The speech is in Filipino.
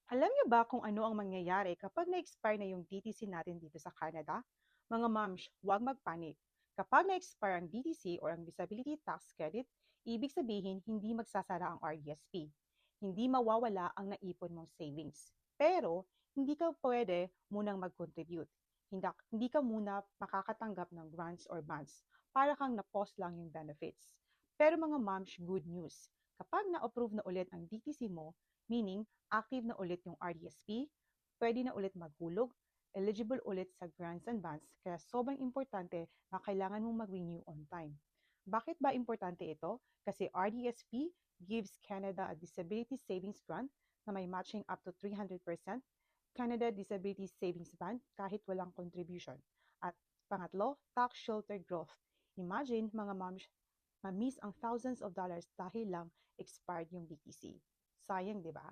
Alam niyo ba kung ano ang mangyayari kapag na-expire na yung DTC natin dito sa Canada? Mga moms, huwag magpanik. Kapag na-expire ang DTC or ang Disability Tax Credit, ibig sabihin hindi magsasara ang RDSP. Hindi mawawala ang naipon mong savings. Pero, hindi ka pwede munang mag-contribute. Hindi ka muna makakatanggap ng grants or bonds para kang na-pause lang yung benefits. Pero mga moms, good news. Kapag na-approve na ulit ang DTC mo, meaning active na ulit yung RDSP, pwede na ulit maghulog, eligible ulit sa grants and bonds, kaya sobrang importante na kailangan mong mag-renew on time. Bakit ba importante ito? Kasi RDSP gives Canada a disability savings grant na may matching up to 300%, Canada Disability Savings Band kahit walang contribution. At pangatlo, tax shelter growth. Imagine mga moms ma-miss ang thousands of dollars dahil lang expired yung BTC. Sayang, di ba?